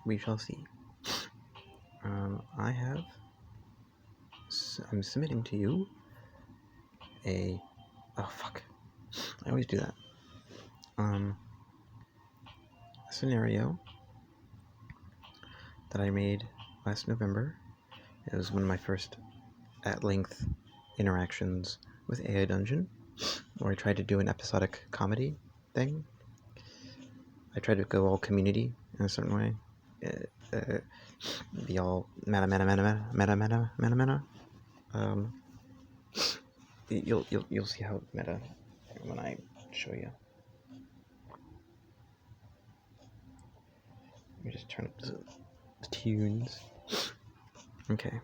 we shall see. I'm submitting to you a... Oh, fuck. I always do that. A scenario that I made last November. It was one of my first at-length interactions with AI Dungeon, where I tried to do an episodic comedy thing. I tried to go all community in a certain way. Be all meta. You'll see how meta when I show you. Let me just turn up the tunes. Okay.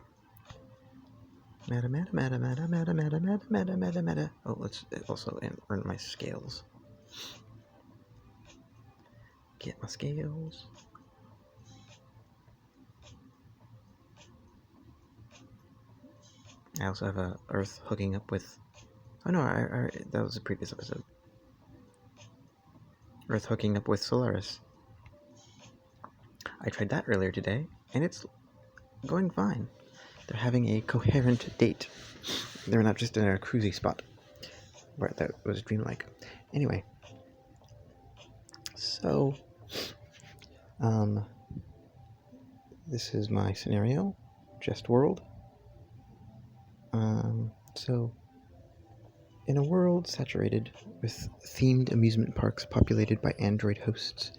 Meta. Oh, let's also earn my scales. Get my scales. I also have a Earth hooking up with... Oh no, that was a previous episode. Earth hooking up with Solaris. I tried that earlier today, and it's going fine. They're having a coherent date. They're not just in a cruisy spot where that was dreamlike. Anyway, so this is my scenario, Jestworld. So in a world saturated with themed amusement parks populated by android hosts,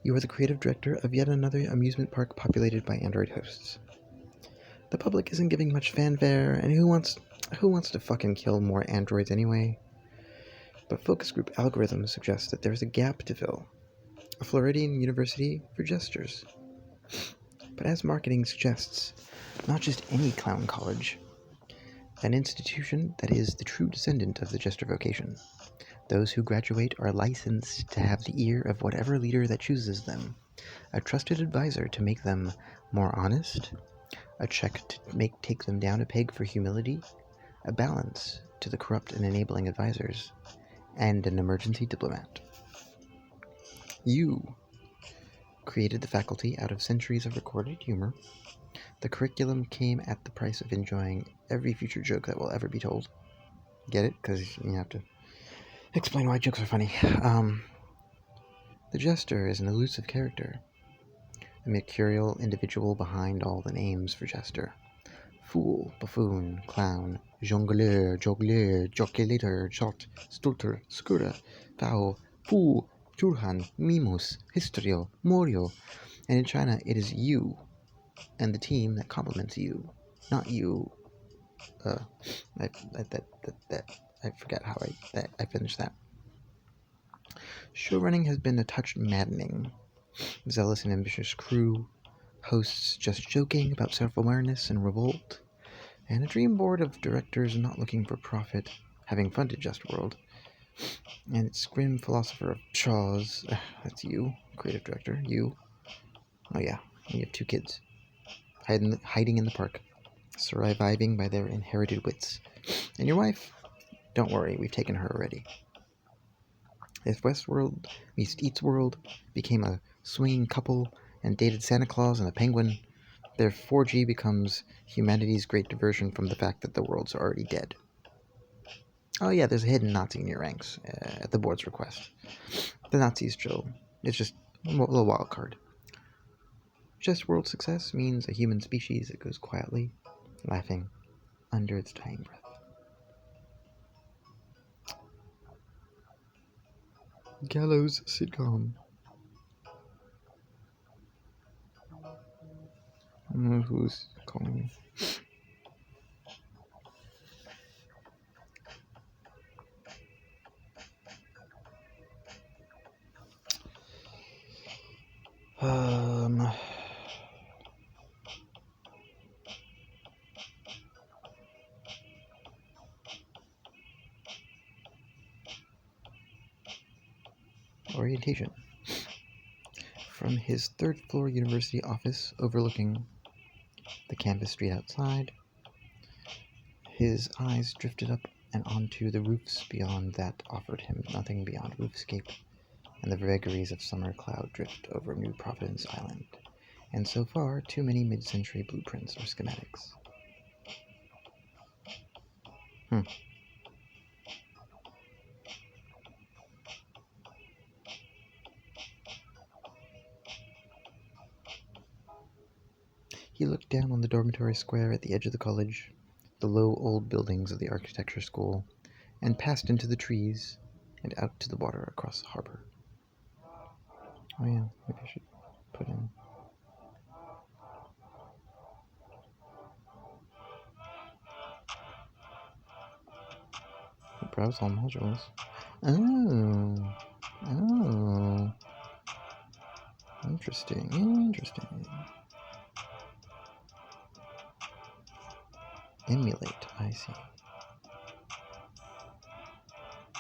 you are the creative director of yet another amusement park populated by android hosts. The public isn't giving much fanfare, and who wants to fucking kill more androids anyway? But focus group algorithms suggest that there's a gap to fill. A Floridian university for jesters. But as marketing suggests, not just any clown college. An institution that is the true descendant of the jester vocation. Those who graduate are licensed to have the ear of whatever leader that chooses them. A trusted advisor to make them more honest. A check to take them down a peg for humility. A balance to the corrupt and enabling advisors. And an emergency diplomat. You created the faculty out of centuries of recorded humor. The curriculum came at the price of enjoying every future joke that will ever be told. Get it? Because you have to explain why jokes are funny. The jester is an elusive character. A mercurial individual behind all the names for jester. Fool, buffoon, clown, jongleur, joculator, shot, stulter, scura, foul, fool, churhan, mimus, histrial, morio. And in China, it is you and the team that compliments you, not you. I forget how I finished that. Show running has been a touch maddening. Zealous and ambitious crew, hosts just joking about self-awareness and revolt, and a dream board of directors not looking for profit, having funded Jestworld, and its grim philosopher of Shaw's, that's you, creative director, you. Oh yeah, you have 2 kids, hiding in the park, surviving by their inherited wits. And your wife? Don't worry, we've taken her already. If Westworld meets Eatsworld became a swinging couple and dated Santa Claus and a penguin, their 4G becomes humanity's great diversion from the fact that the world's already dead. Oh yeah, there's a hidden Nazi in your ranks, at the board's request. The Nazis chill. It's just a little wild card. Just world success means a human species that goes quietly, laughing, under its dying breath. Gallows sitcom. I don't know who's calling me. Orientation. From his 3rd floor university office overlooking the campus street outside, his eyes drifted up and onto the roofs beyond that offered him nothing beyond roofscape and the vagaries of summer cloud drift over New Providence Island. And so far, too many mid-century blueprints or schematics. He looked down on the dormitory square at the edge of the college, the low old buildings of the architecture school, and passed into the trees and out to the water across the harbor. Oh yeah, maybe I should put in... Browse all modules. Oh. Oh. Interesting. Emulate, I see.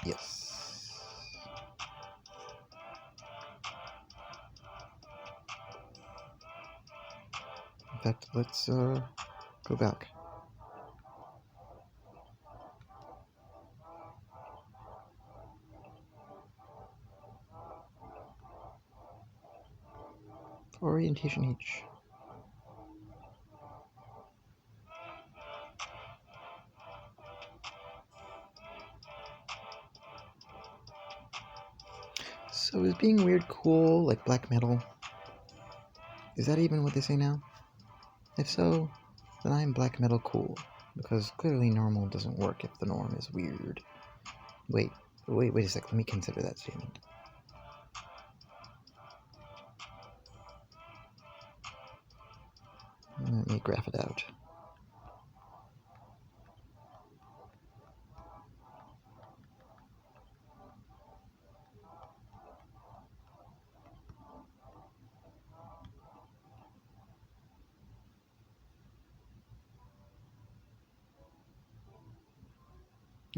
Yes. In fact, let's go back. Orientation H. So is being weird cool, like black metal? Is that even what they say now? If so, then I'm black metal cool, because clearly normal doesn't work if the norm is weird. Wait a sec, let me consider that statement. Let me graph it out.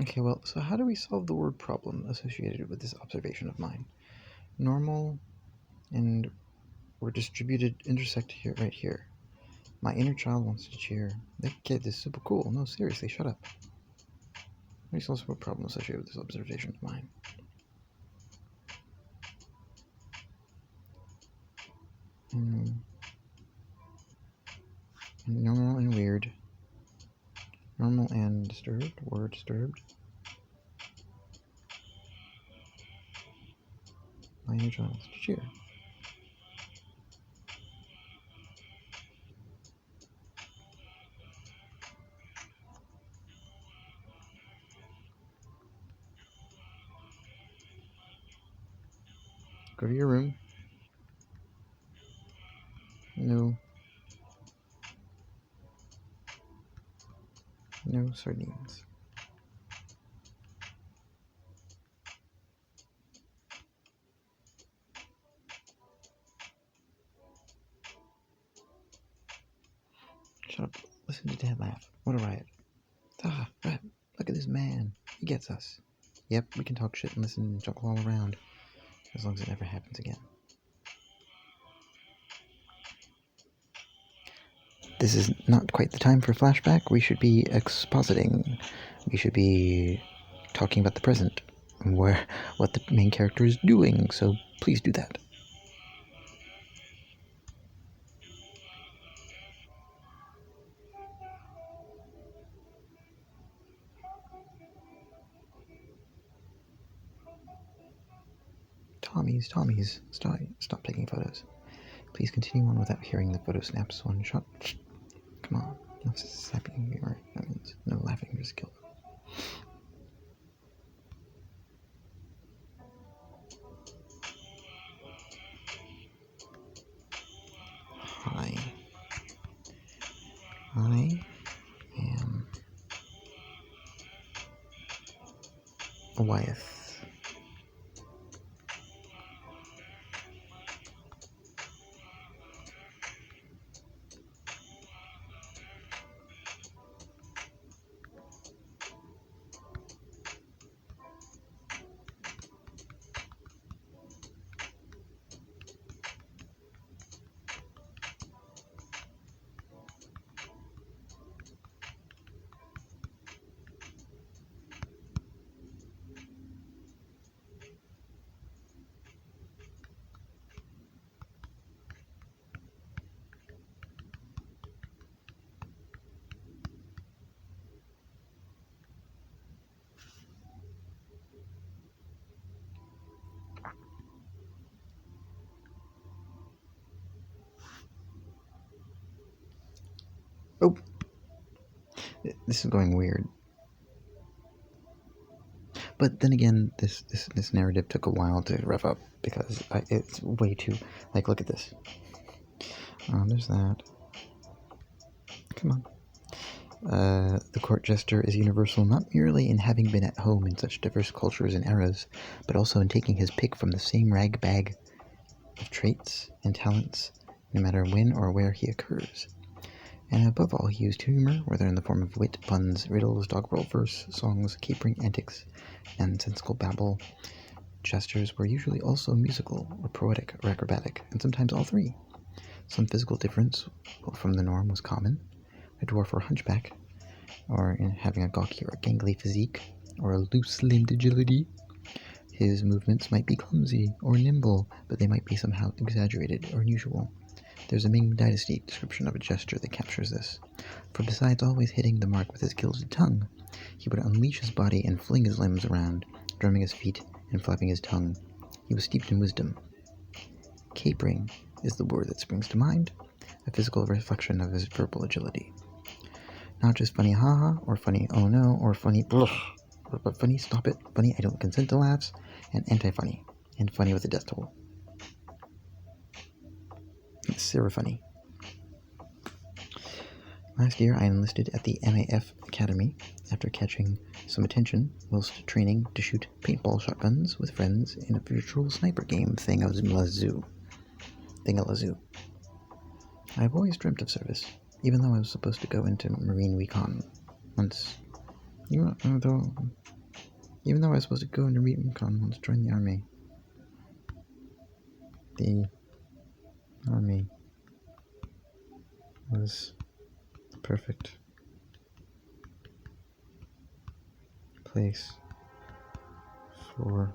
Okay, well, so how do we solve the word problem associated with this observation of mine? Normal and we're distributed intersect here, right here. My inner child wants to cheer. That kid is super cool. No, seriously, shut up. How do you solve the word problem associated with this observation of mine? Normal and weird. Normal and disturbed. Word disturbed. My inner child wants to cheer. Go to your room. No sardines. Shut up. Listen to Dad laugh. What a riot. Right. Look at this man. He gets us. Yep, we can talk shit and listen and chuckle all around. As long as it never happens again. This is not quite the time for flashback. We should be expositing. We should be talking about the present. What the main character is doing. So please do that. Tommy's, stop taking photos. Please continue on without hearing the photo snaps one shot. Come on, no snapping, that means no laughing, just kill. Hi. I am a Wyeth. Oh! This is going weird. But then again, this narrative took a while to rev up because it's way too... Like, look at this. There's that. Come on. The court jester is universal not merely in having been at home in such diverse cultures and eras, but also in taking his pick from the same rag bag of traits and talents, no matter when or where he occurs. And above all, he used humor, whether in the form of wit, puns, riddles, doggerel verse, songs, capering antics, and sensical babble. Jesters were usually also musical, or poetic, or acrobatic, and sometimes all three. Some physical difference from the norm was common. A dwarf or hunchback, or in having a gawky or gangly physique, or a loose-limbed agility. His movements might be clumsy or nimble, but they might be somehow exaggerated or unusual. There's a Ming Dynasty description of a jester that captures this. For besides always hitting the mark with his gilded tongue, he would unleash his body and fling his limbs around, drumming his feet and flapping his tongue. He was steeped in wisdom. Capering is the word that springs to mind, a physical reflection of his verbal agility. Not just funny haha, or funny oh no, or funny blush, but funny stop it, funny I don't consent to laughs, and anti-funny, and funny with a death toll. Sarah funny. Last year I enlisted at the MAF Academy after catching some attention whilst training to shoot paintball shotguns with friends in a virtual sniper game thing-a-lazoo. I've always dreamt of service, even though I was supposed to go into Marine Recon once. Even though I was supposed to go into Marine Recon once, join the Army. The Army was the perfect place for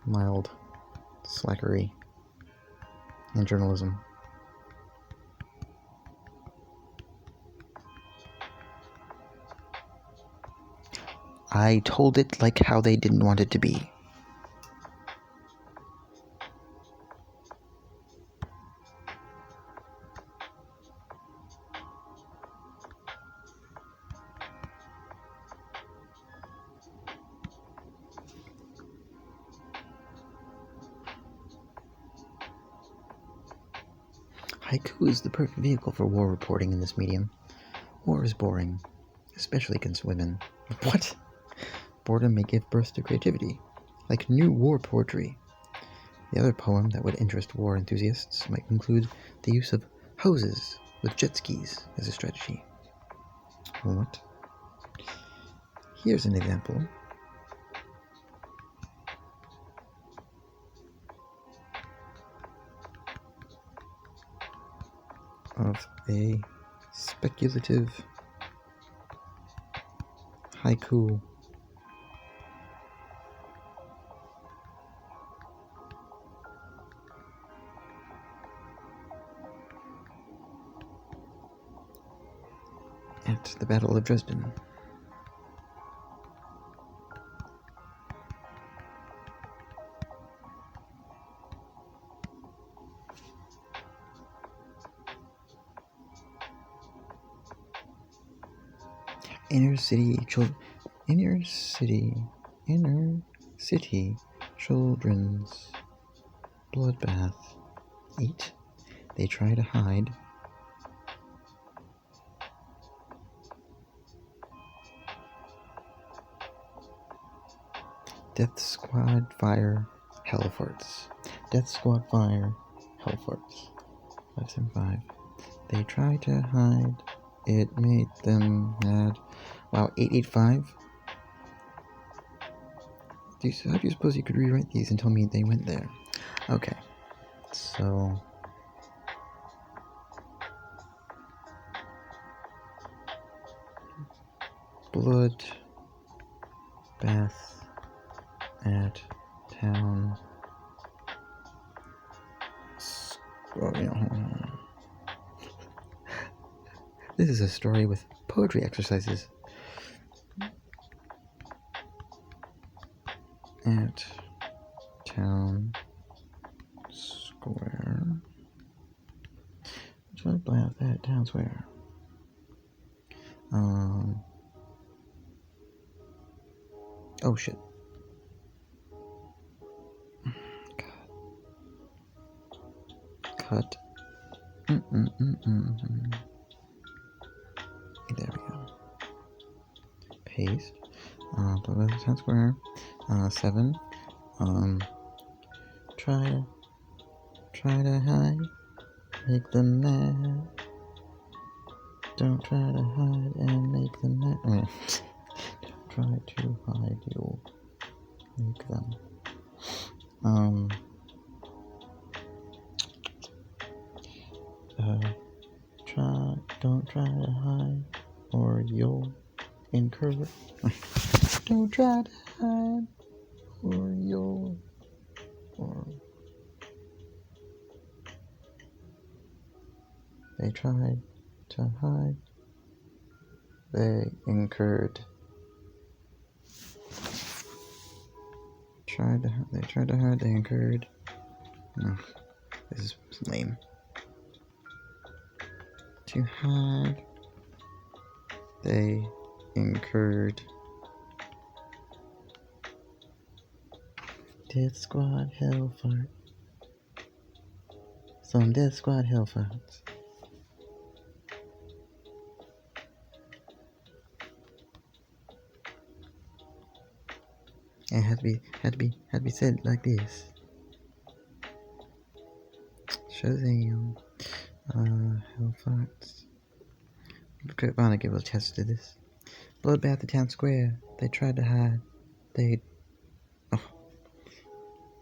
mild slackery and journalism. I told it like how they didn't want it to be. Haiku is the perfect vehicle for war reporting in this medium. War is boring, especially against women. What? Boredom may give birth to creativity, like new war poetry. The other poem that would interest war enthusiasts might include the use of hoses with jet skis as a strategy. What? Here's an example. Of a speculative haiku. At the Battle of Dresden. Inner city children's bloodbath. 8. They try to hide. Death Squad fire Hellforts. Death Squad fire Hellforts. 575. They try to hide. It made them mad. Wow, 885. How do you suppose you could rewrite these and tell me they went there? Okay, so blood bath at town. This is a story with poetry exercises. At town square. Blood bath at town square. Oh shit. Cut. There we go. Paste. Town square. 7. Try to hide. Make them mad. Don't try to hide and make them mad. Don't try to hide. You'll make them. Don't try to hide, or you'll incur. Don't try to hide, or you'll. They tried to hide. They incurred. They tried to hide. They incurred. Ugh, this is lame. To hide. They incurred. Death Squad Hellfire. Some Death Squad Hellfires. It had to be said like this. Shazam. Hellfights. Gonna give a test to this. Bloodbath at Town Square. They tried to hide.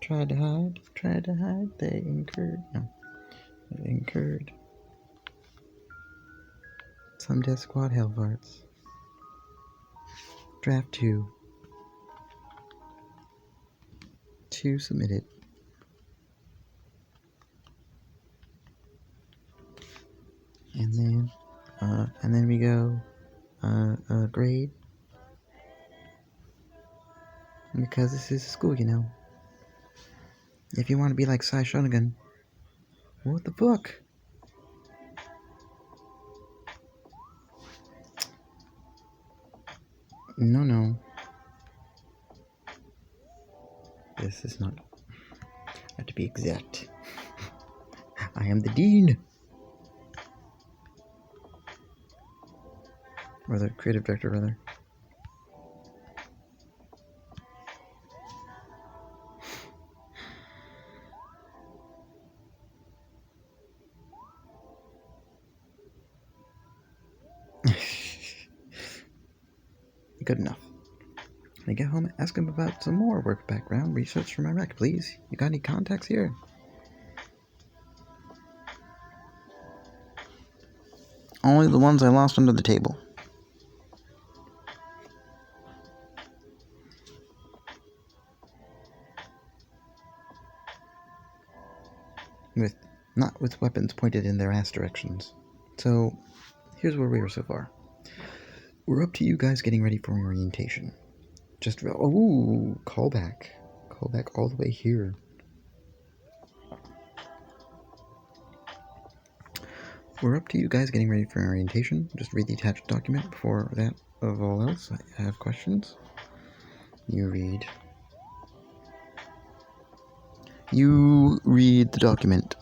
Tried to hide. They incurred. No. They incurred. Some Death Squad Hellfights. Draft 2. 2 submitted. And then we go grade, because this is school, you know. If you want to be like Sai Shonagon, what the fuck? No. This is not. I have to be exact. I am the dean. Or the creative director, rather. Good enough. When I get home, ask him about some more work background research for my rec, please. You got any contacts here? Only the ones I lost under the table. Not with weapons pointed in their ass directions. So, here's where we are so far. We're up to you guys getting ready for orientation. Callback. Callback all the way here. We're up to you guys getting ready for orientation. Just read the attached document. Before that, of all else, I have questions. You read the document.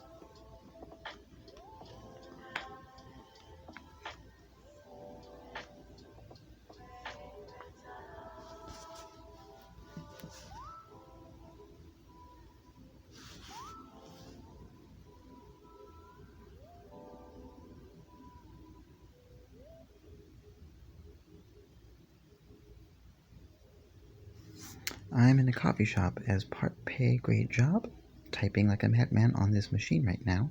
I'm in a coffee shop as part pay grade job, typing like a madman on this machine right now.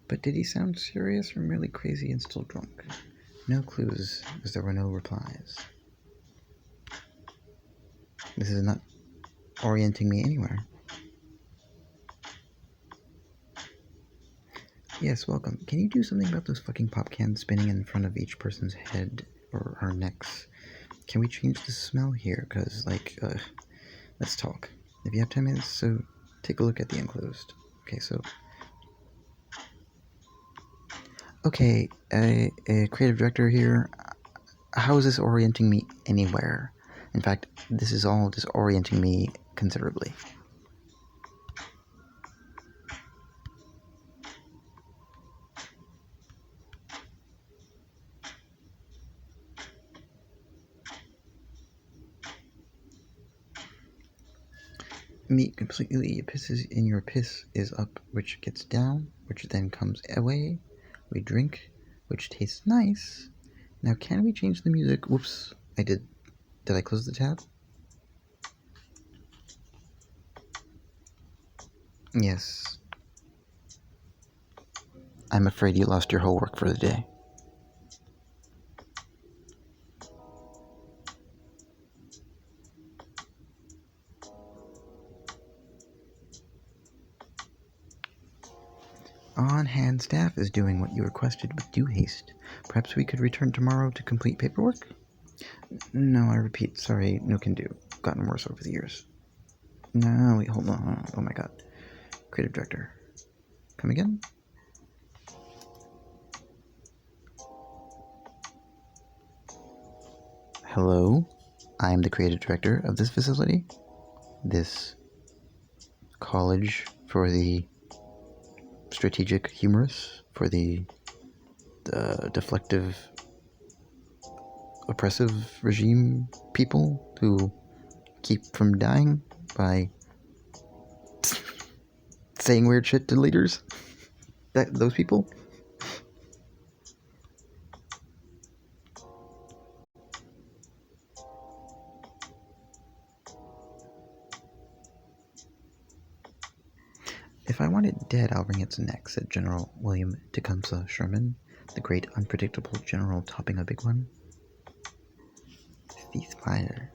But did he sound serious or merely crazy and still drunk? No clues, as there were no replies. This is not orienting me anywhere. Yes, welcome. Can you do something about those fucking pop cans spinning in front of each person's head or our necks? Can we change the smell here? Because, let's talk. If you have 10 minutes, so take a look at the enclosed. Okay, so Okay, a creative director here. How is this orienting me anywhere? In fact, this is all disorienting me considerably. Meat completely pisses in your piss is up, which gets down, which then comes away. We drink, which tastes nice. Now, can we change the music? Whoops, I did. Did I close the tab? Yes. I'm afraid you lost your whole work for the day. On-hand staff is doing what you requested with due haste. Perhaps we could return tomorrow to complete paperwork? No, I repeat, sorry, no can do. Gotten worse over the years. No, wait, hold on. Oh my god. Creative director. Come again? Hello? I am the creative director of this facility. This college for the strategic humorous, for the deflective, oppressive regime people who keep from dying by saying weird shit to leaders. Those people. If I want it dead, I'll wring its neck, said General William Tecumseh Sherman, the great unpredictable general topping a big one. Ceasefire.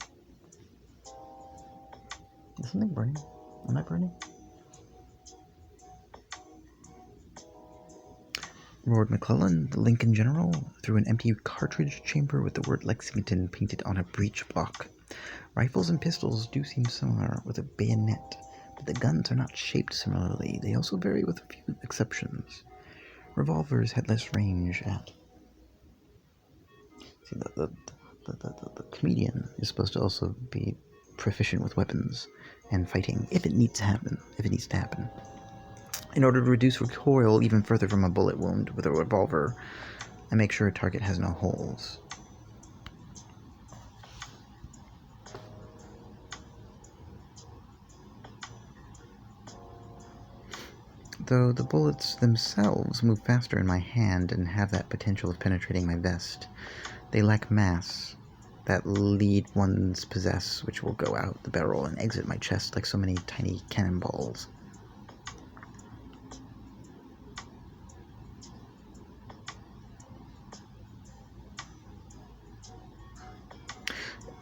Is something burning? Am I burning? roared McClellan, the Lincoln general, through an empty cartridge chamber with the word Lexington painted on a breech block. Rifles and pistols do seem similar, with a bayonet, but the guns are not shaped similarly. They also vary with a few exceptions. Revolvers had less range at... See, the comedian is supposed to also be proficient with weapons and fighting if it needs to happen. In order to reduce recoil even further from a bullet wound with a revolver, and make sure a target has no holes. Though the bullets themselves move faster in my hand and have that potential of penetrating my vest, they lack mass. That lead ones possess, which will go out the barrel and exit my chest like so many tiny cannonballs.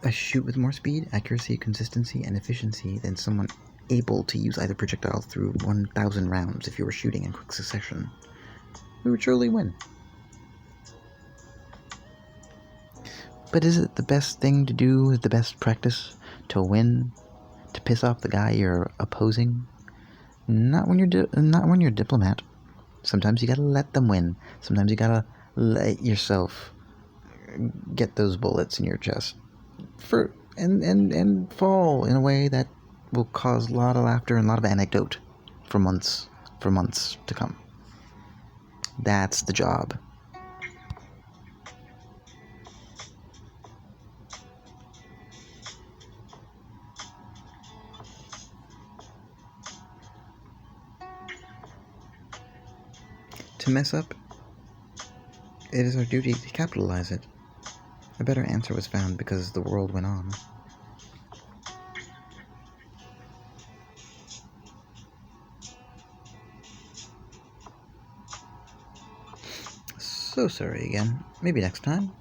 I shoot with more speed, accuracy, consistency, and efficiency than someone able to use either projectile through 1,000 rounds if you were shooting in quick succession. We would surely win. But is it the best thing to do, the best practice, to win, to piss off the guy you're opposing? Not when you're a diplomat. Sometimes you gotta let them win. Sometimes you gotta let yourself get those bullets in your chest. And fall in a way that will cause a lot of laughter and a lot of anecdote for months to come. That's the job. To mess up, it is our duty to capitalize it. A better answer was found because the world went on. So sorry again. Maybe next time.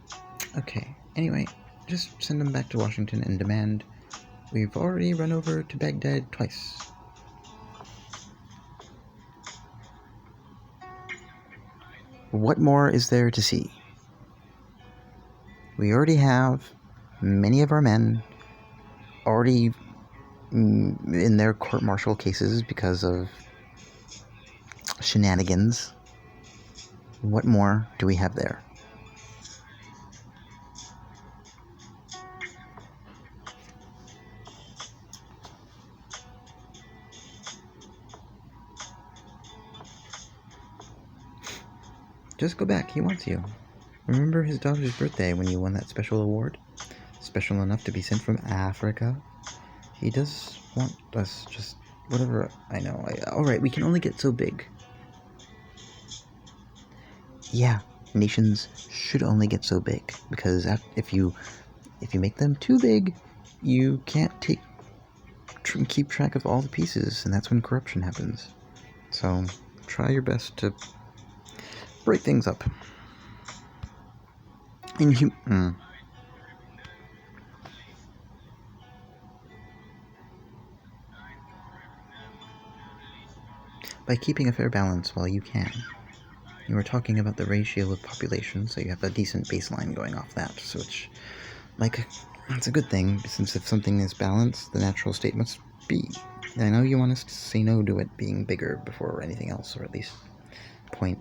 Okay, anyway, just send them back to Washington and demand, we've already run over to Baghdad twice. What more is there to see? We already have many of our men already in their court-martial cases because of shenanigans. What more do we have there? Just go back, he wants you. Remember his daughter's birthday when you won that special award? Special enough to be sent from Africa? He does want us, just whatever. I know. Alright, we can only get so big. Yeah, nations should only get so big, because if you make them too big, you can't keep track of all the pieces, and that's when corruption happens. So try your best to break things up. By keeping a fair balance while you can. You were talking about the ratio of population, so you have a decent baseline going off that, so it's a good thing, since if something is balanced, the natural state must be. I know you want us to say no to it being bigger before anything else, or at least point.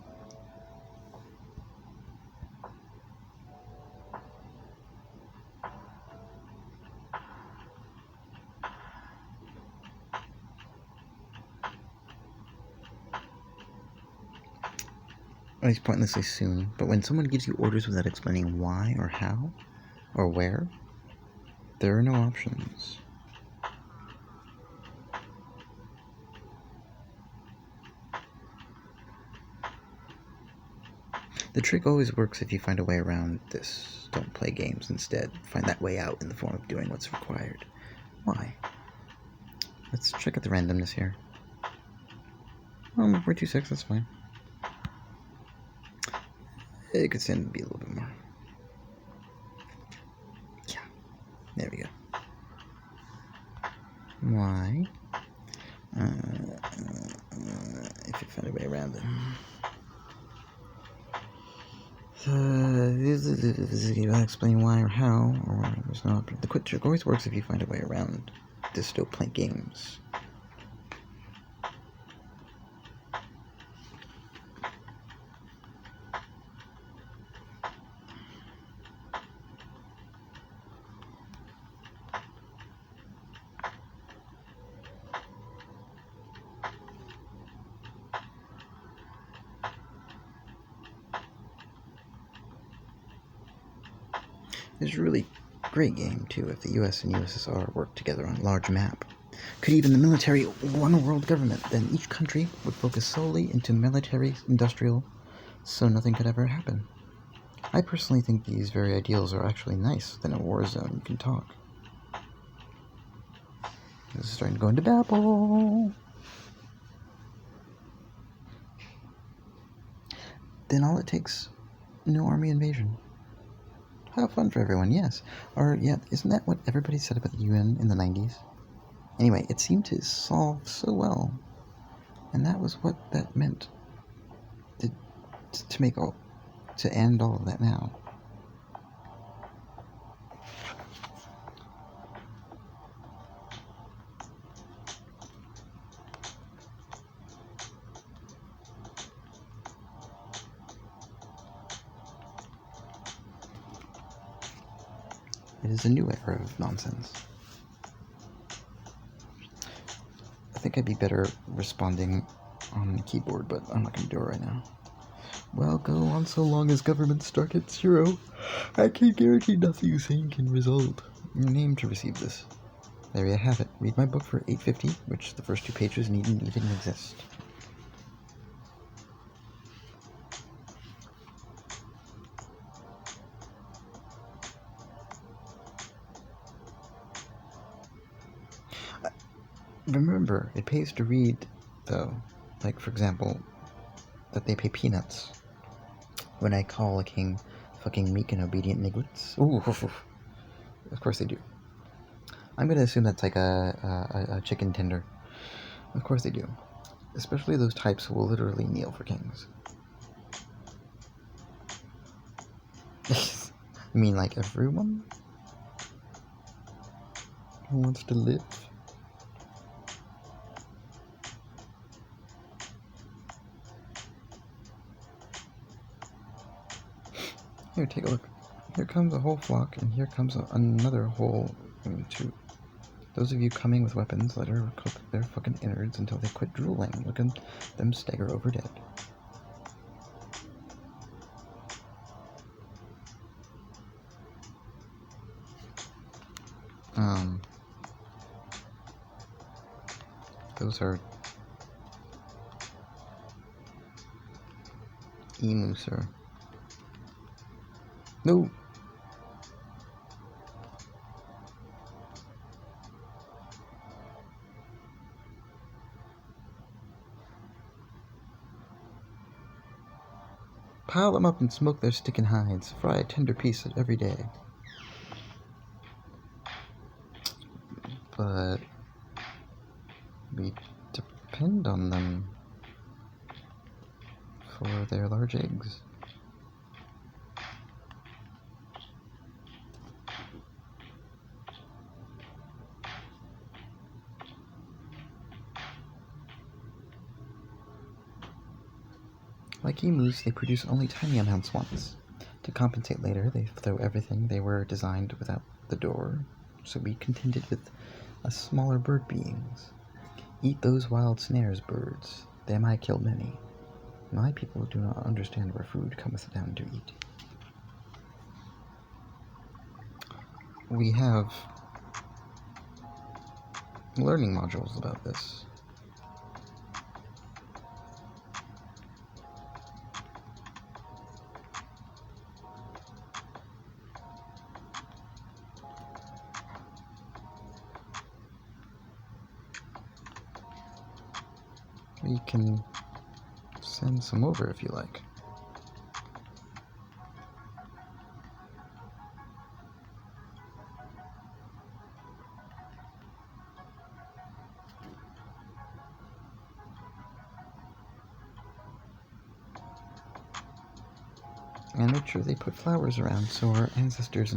At least pointlessly soon, but when someone gives you orders without explaining why or how or where, there are no options. The trick always works if you find a way around this. Don't play games instead. Find that way out in the form of doing what's required. Why? Let's check out the randomness here. Oh, 426, that's fine. It could stand to be a little bit more. Yeah, there we go. Why? If you find a way around it. You gotta explain why or how, or there's no. The quit trick always works if you find a way around this. Don't play games. It's a really great game, too, if the US and USSR worked together on a large map. Could even the military one world government, then each country would focus solely into military industrial, so nothing could ever happen. I personally think these very ideals are actually nice. Then in a war zone you can talk. This is starting to go into babble. Then all it takes, no army invasion. Have fun for everyone, yes. Or, yeah, isn't that what everybody said about the UN in the 90s? Anyway, it seemed to solve so well. And that was what that meant. To end all of that now. It is a new era of nonsense. I think I'd be better responding on the keyboard, but I'm not going to do it right now. Well, go on so long as government start at 0. I can guarantee nothing sane can result. Your name to receive this. There you have it. Read my book for $8.50, which the first 2 pages needn't even exist. Remember, it pays to read, though. Like, for example, that they pay peanuts when I call a king fucking meek and obedient nigglets. Ooh, of course they do. I'm gonna assume that's like a chicken tender. Of course they do. Especially those types who will literally kneel for kings. You mean like everyone who wants to live? Here, take a look. Here comes a whole flock, and here comes another whole two. Those of you coming with weapons, let her cook their fucking innards until they quit drooling. Look at them stagger over dead. Those are emu, sir. No! Pile them up and smoke their sticking hides. Fry a tender piece every day. But we depend on them for their large eggs. Like emus, they produce only tiny amounts once. To compensate later, they throw everything they were designed without the door, so we contended with smaller bird beings. Eat those wild snares, birds. They might kill many. My people do not understand where food cometh down to eat. We have learning modules about this. We can send some over if you like. And make sure they put flowers around so our ancestors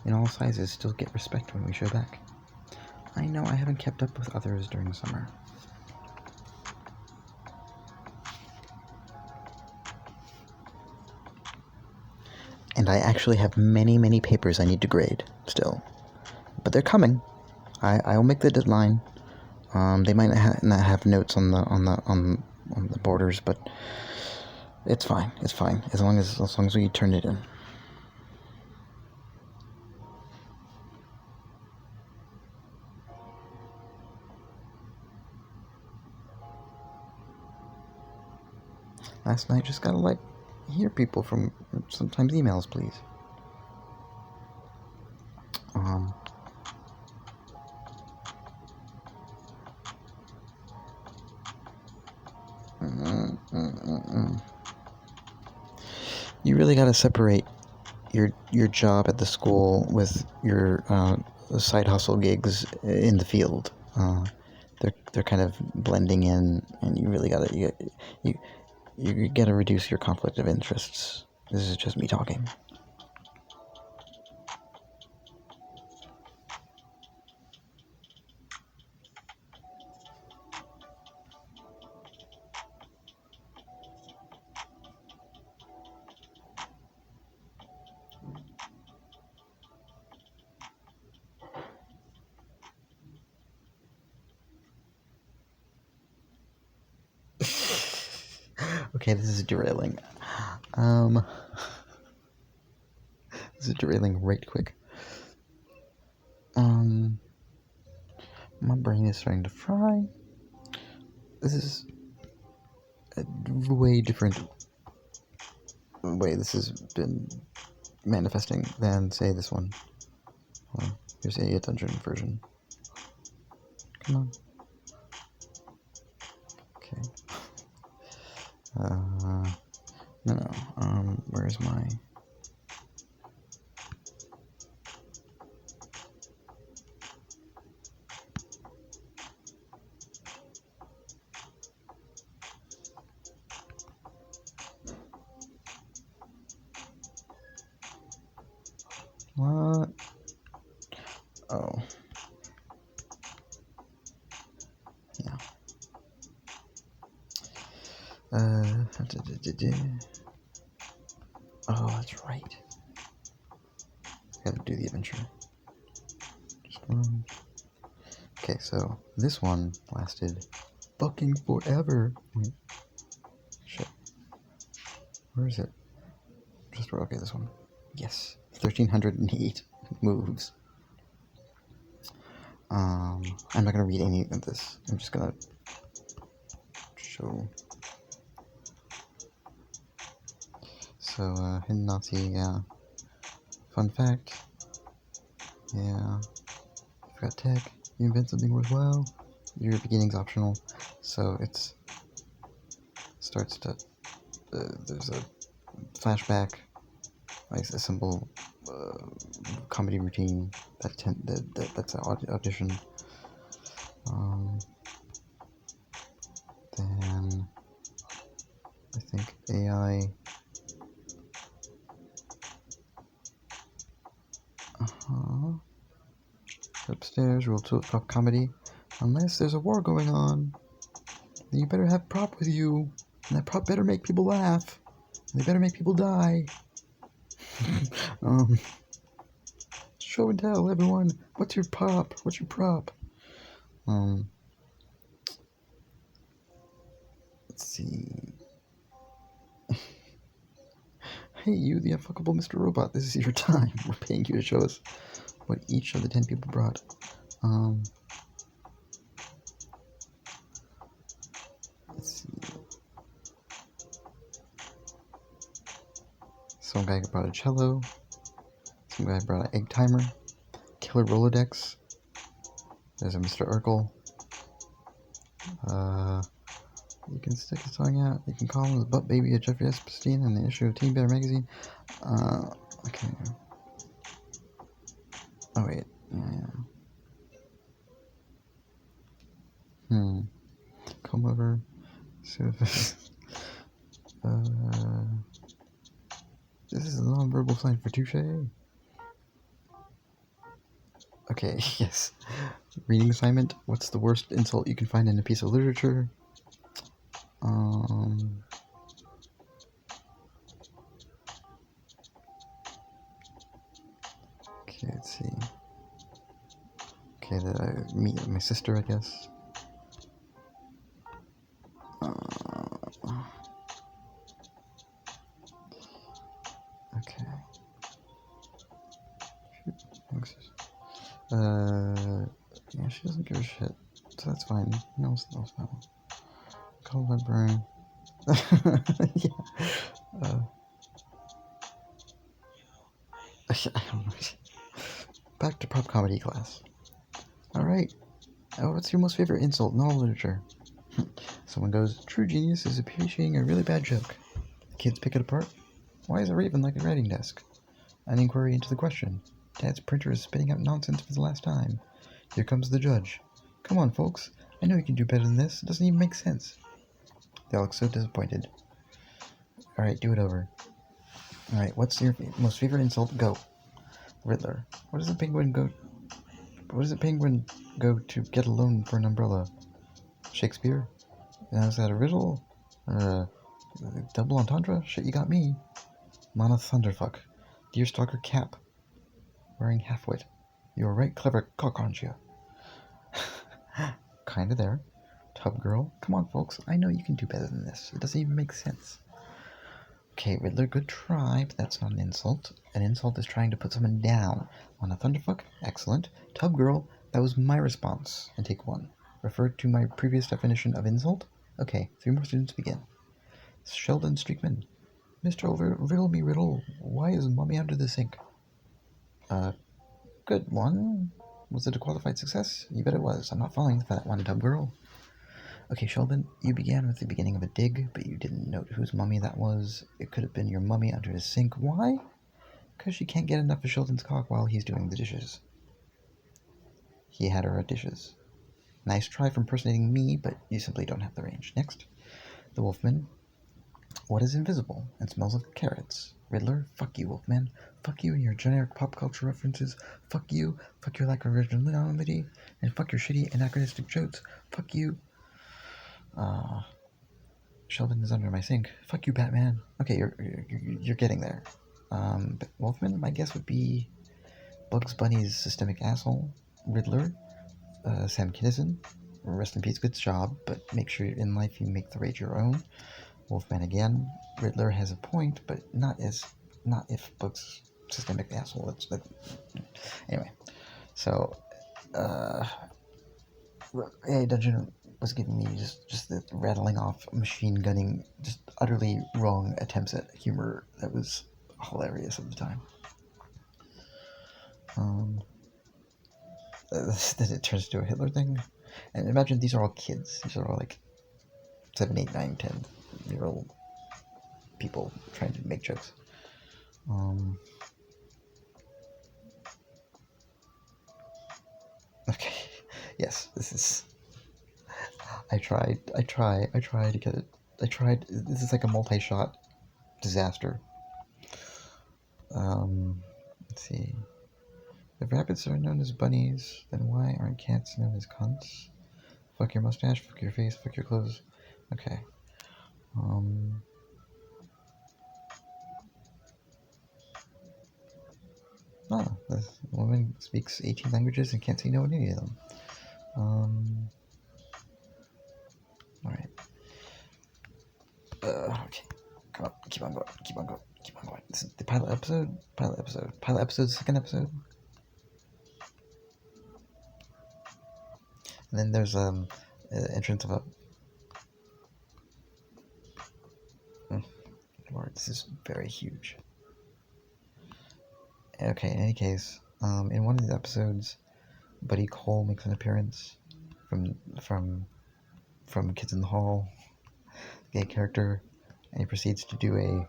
in all sizes still get respect when we show back. I know I haven't kept up with others during summer. And I actually have many, many papers I need to grade still. But they're coming. I'll make the deadline. They might not have notes on the borders, but it's fine. It's fine as long as we turn it in. Last night just gotta hear people from sometimes emails, please. You really gotta separate your job at the school with your side hustle gigs in the field. They're kind of blending in, and you really gotta you gotta reduce your conflict of interests. This is just me talking. Okay, this is derailing. This is derailing right quick. My brain is starting to fry. This is a way different way this has been manifesting than, say, this one. Well, here's a dungeon version. Come on. Okay. No. Where's my... What? Oh. Yeah. Oh, that's right. Gotta do the adventure. Just one. Okay, so this one lasted fucking forever. Wait. Shit. Where is it? Just okay, this one. Yes. 1,308 moves. I'm not gonna read any of this. I'm just gonna show. So, hidden Nazi, yeah. Fun fact. Yeah. Forgot tech. You invent something worthwhile. Your beginning's optional. So it starts to. There's a flashback. Like a simple comedy routine that's an audition. Then I think AI. Upstairs, rule 2 of prop comedy. Unless there's a war going on, then you better have prop with you, and that prop better make people laugh, and they better make people die. Show and tell, everyone. What's your prop? What's your prop? Let's see. Hey, you, the unfuckable Mr. Robot. This is your time. We're paying you to show us what each of the 10 people brought. Let's see. Some guy brought a cello. Some guy brought an egg timer. Killer Rolodex. There's a Mr. Urkel. You can stick his tongue out. You can call him the butt baby of Jeffrey Epstein in the issue of Teen Bear magazine. Okay. Oh, wait. Yeah. Come over. See if this is a non-verbal sign for touche. Okay, yes. Reading assignment. What's the worst insult you can find in a piece of literature? Okay, let's see. Okay, that I meet my sister, I guess. Okay. Yeah, she doesn't give a shit, so that's fine. No, it's fine. Call my brain. Yeah. I don't know. Back to prop comedy class. Alright. What's your most favorite insult in novel literature? Someone goes, true genius is appreciating a really bad joke. The kids pick it apart. Why is a raven like a writing desk? An inquiry into the question. Dad's printer is spitting out nonsense for the last time. Here comes the judge. Come on, folks. I know you can do better than this. It doesn't even make sense. They all look so disappointed. Alright, do it over. Alright, what's your most favorite insult? Go. Riddler. What does a penguin go to get a loan for an umbrella? Shakespeare? Now, is that a riddle? Double entendre? Shit, you got me. Mana Thunderfuck. Deerstalker Cap. Wearing halfwit. You're right clever cockroncia. Kinda there. Tub Girl. Come on, folks. I know you can do better than this. It doesn't even make sense. Okay, Riddler, good try, but that's not an insult. An insult is trying to put someone down. Mana Thunderfuck? Excellent. Tub Girl? That was my response. And take 1. Referred to my previous definition of insult? Okay, 3 more students begin. Sheldon Streakman. Mr. Riddle me riddle. Why is Mommy under the sink? Good one. Was it a qualified success? You bet it was. I'm not falling for that one, Tub Girl. Okay, Sheldon, you began with the beginning of a dig, but you didn't note whose mummy that was. It could have been your mummy under his sink. Why? Because she can't get enough of Sheldon's cock while he's doing the dishes. He had her at dishes. Nice try for impersonating me, but you simply don't have the range. Next. The Wolfman. What is invisible and smells of carrots? Riddler, fuck you, Wolfman. Fuck you and your generic pop culture references. Fuck you. Fuck your lack of originality. And fuck your shitty anachronistic jokes. Fuck you. Sheldon is under my sink. Fuck you, Batman. Okay, you're getting there. But Wolfman, my guess would be Bugs Bunny's systemic asshole, Riddler, Sam Kinison, rest in peace, good job, but make sure in life you make the rage your own. Wolfman again, Riddler has a point, but not if Bugs systemic asshole. Anyway, so AI Dungeon was giving me just the rattling off, machine gunning, just utterly wrong attempts at humor that was hilarious at the time. Then it turns into a Hitler thing. And imagine these are all kids. These are all like 7, 8, 9, 10-year-old people trying to make jokes. Okay. Yes, this is... I tried to get it. This is like a multi-shot disaster. Let's see. If rabbits are known as bunnies, then why aren't cats known as cunts? Fuck your mustache, fuck your face, fuck your clothes. Okay. This woman speaks 18 languages and can't say no in any of them. Alright. Okay. Come on, keep on going. This is the pilot episode, second episode. And then there's entrance of a... Lord, this is very huge. Okay, in any case, in one of these episodes, Buddy Cole makes an appearance from Kids in the Hall, gay character, and he proceeds to do a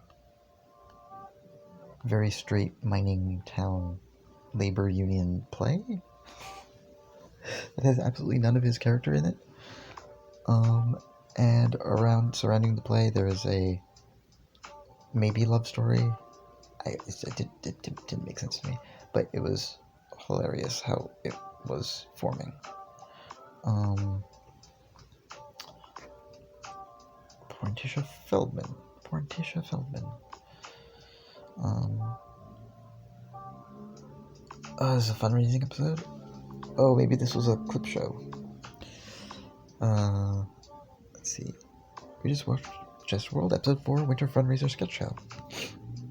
very straight mining town labor union play that has absolutely none of his character in it. And surrounding the play, there is a maybe love story. It didn't make sense to me, but it was hilarious how it was forming. Porntisha Feldman. This is a fundraising episode. Oh, maybe this was a clip show. Let's see. We just watched Jestworld, episode 4, Winter Fundraiser Sketch Show.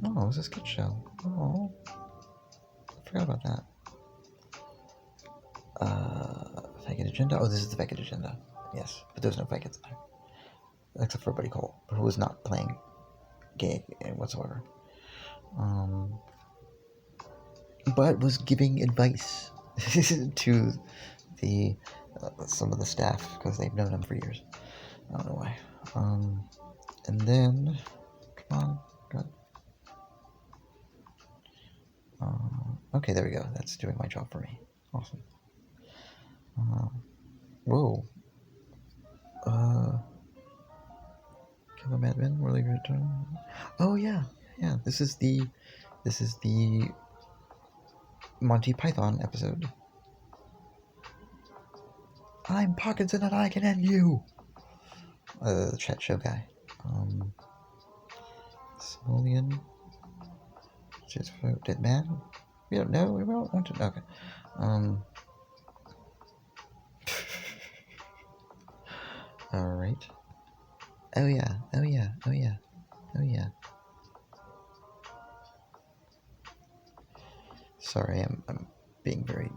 Oh, it was a sketch show. Oh, I forgot about that. Faggot agenda. Oh, this is the faggot agenda. Yes, but there's no faggots there, except for Buddy Cole, who was not playing gay whatsoever. But was giving advice to the some of the staff because they've known him for years. I don't know why. And then, come on, God. Okay, there we go. That's doing my job for me. Awesome. Whoa. Kill a Madman, Worldly Return. Oh yeah. This is the Monty Python episode. I'm Parkinson and I can end you. The chat show guy. Simoleon. Just for Dead Man. We don't know. We don't want to know. Okay. Alright. Oh yeah. Sorry, I'm being very...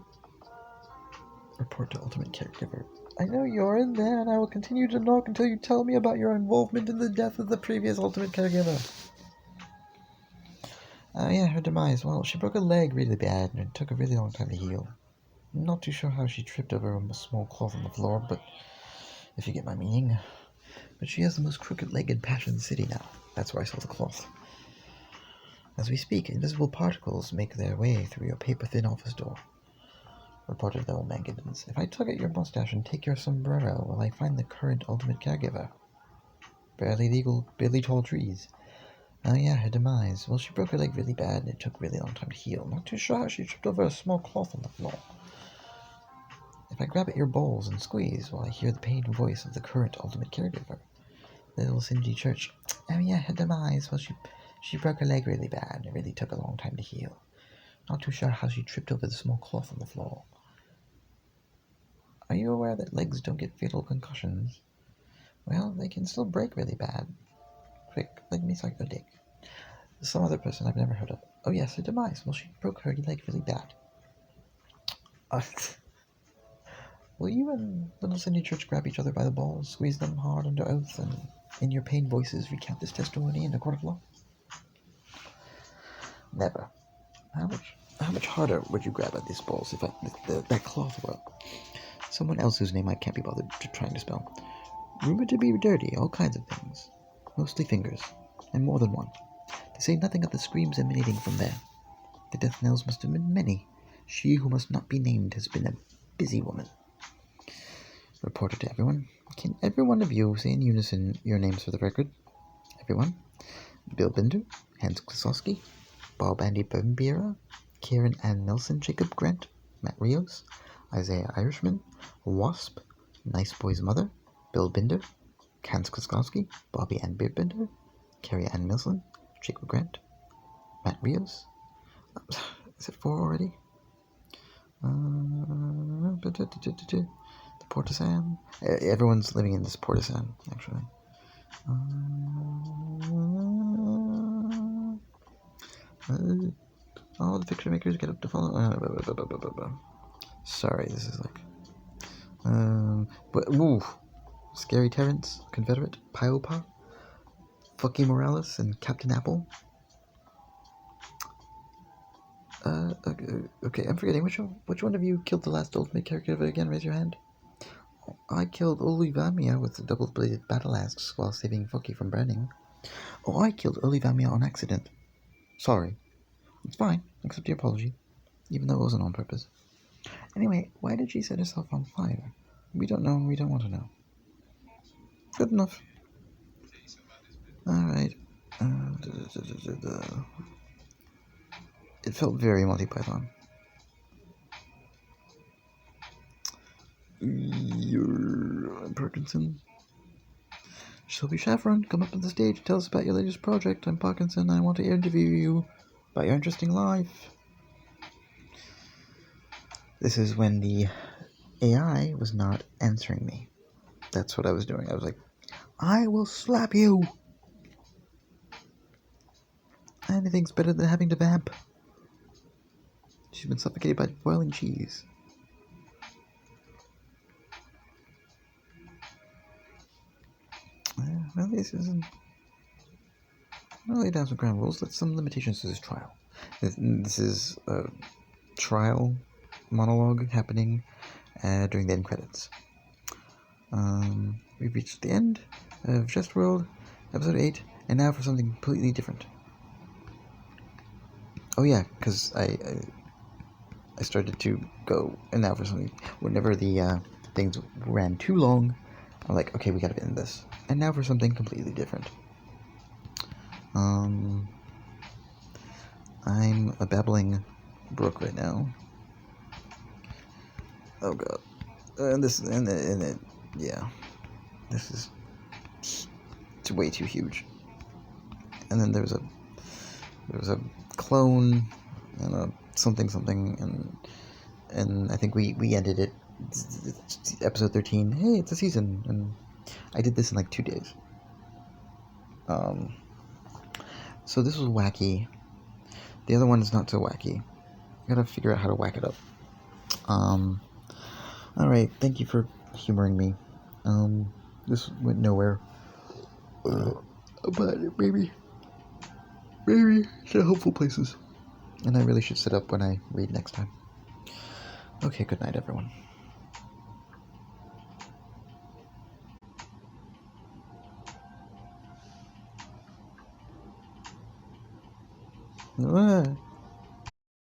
Report to Ultimate Caregiver. I know you're in there, and I will continue to knock until you tell me about your involvement in the death of the previous Ultimate Caregiver. Yeah, her demise. Well, she broke a leg really bad, and it took a really long time to heal. I'm not too sure how she tripped over a small cloth on the floor, but if you get my meaning. But she has the most crooked leg in Passion City now. That's where I saw the cloth. As we speak, invisible particles make their way through your paper-thin office door. Reported the old man Gibbons. If I tug at your mustache and take your sombrero, will I find the current Ultimate Caregiver? Barely legal, barely tall trees. Oh yeah, her demise. Well, she broke her leg really bad, and it took a really long time to heal. Not too sure how she tripped over a small cloth on the floor. If I grab at your balls and squeeze, will I hear the pained voice of the current Ultimate Caregiver? Little Cindy Church. Oh yeah, her demise. Well, she broke her leg really bad, and it really took a long time to heal. Not too sure how she tripped over the small cloth on the floor. Are you aware that legs don't get fatal concussions? Well, they can still break really bad. Quick, let me suck your dick. Some other person I've never heard of. Oh yes, her demise. Well, she broke her leg really bad. Will you and Little Cindy Church grab each other by the balls, squeeze them hard under oath, and in your pained voices recount this testimony in a court of law? Never. How much harder would you grab at these balls if that cloth were someone else whose name I can't be bothered to trying to spell? Rumored to be dirty, all kinds of things. Mostly fingers, and more than one. They say nothing of the screams emanating from there. The death knells must have been many. She who must not be named has been a busy woman. Reporter to everyone. Can every one of you say in unison your names for the record? Everyone. Bill Binder, Hans Klosowski, Bob Andy Bembiera, Karen Ann Nelson, Jacob Grant, Matt Rios, Isaiah Irishman, Wasp, Nice Boy's Mother, Bill Binder, Hans Klosowski, Bobby Ann Beerbinder, Carrie Ann Nelson, Jacob Grant, Matt Rios. Is it 4 already? The Portisan. Everyone's living in this Portisan, actually. All the picture makers get up to follow. Sorry, this is like. Scary Terrence, Confederate, Piopa, Fucky Morales, and Captain Apple. Okay, I'm forgetting. Which one of you killed the last ultimate character again? Raise your hand. I killed Olivamia with the double-bladed battle axe while saving Fucky from burning. Oh, I killed Olivamia on accident. Sorry. It's fine. Accept your apology. Even though it wasn't on purpose. Anyway, why did she set herself on fire? We don't know and we don't want to know. Good enough. Alright. It felt very Monty Python. You're Parkinson. Shelby Saffron, come up on the stage, tell us about your latest project. I'm Parkinson, I want to interview you about your interesting life. This is when the AI was not answering me. That's what I was doing. I was like, I will slap you. Anything's better than having to vamp. She's been suffocated by boiling cheese. Well, this isn't. I'll lay down some ground rules. That's some limitations to this trial. This is a trial monologue happening during the end credits. We've reached the end of Jestworld, episode 8, and now for something completely different. Oh yeah, because I started to go, and now for something. Whenever the things ran too long, I'm like, okay, we gotta end this. And now for something completely different. I'm a babbling brook right now. Oh god. Yeah. This is it's way too huge. And then there was a clone and a something and I think we ended it episode 13. Hey, it's a season, and I did this in like 2 days. So this was wacky. The other one is not so wacky. I gotta figure out how to whack it up. Alright, thank you for humoring me. This went nowhere. But maybe to helpful places. And I really should sit up when I read next time. Okay, good night, everyone. Ah.